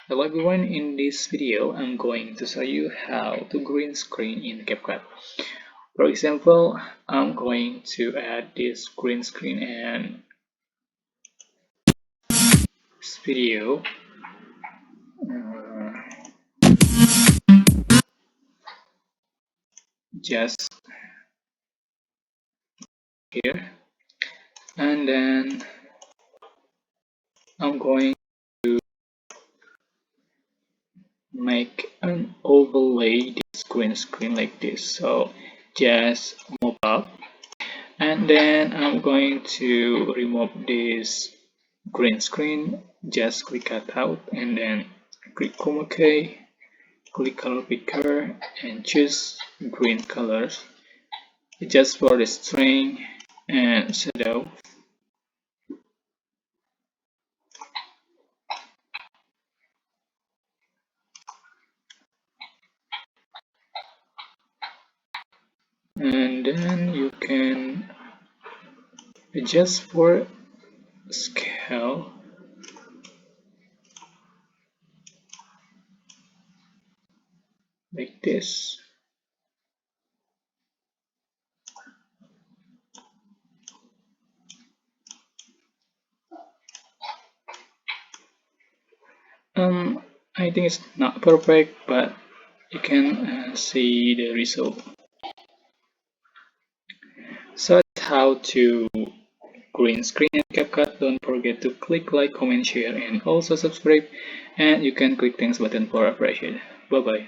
Hello everyone, in this video I'm going to show you how to green screen in CapCut. For example, I'm going to add this green screen and this video just here, and then I'm going to make an overlay this green screen like this. So just move up, and then I'm going to remove this green screen. Just click cut out and then click OK, click color picker and choose green colors. Just for the string and shadow, and then you can adjust for scale like this. I think it's not perfect, but you can see the result. So that's how to green screen in CapCut. Don't forget to click like, comment, share, and also subscribe. And you can click thanks button for appreciation. Bye bye.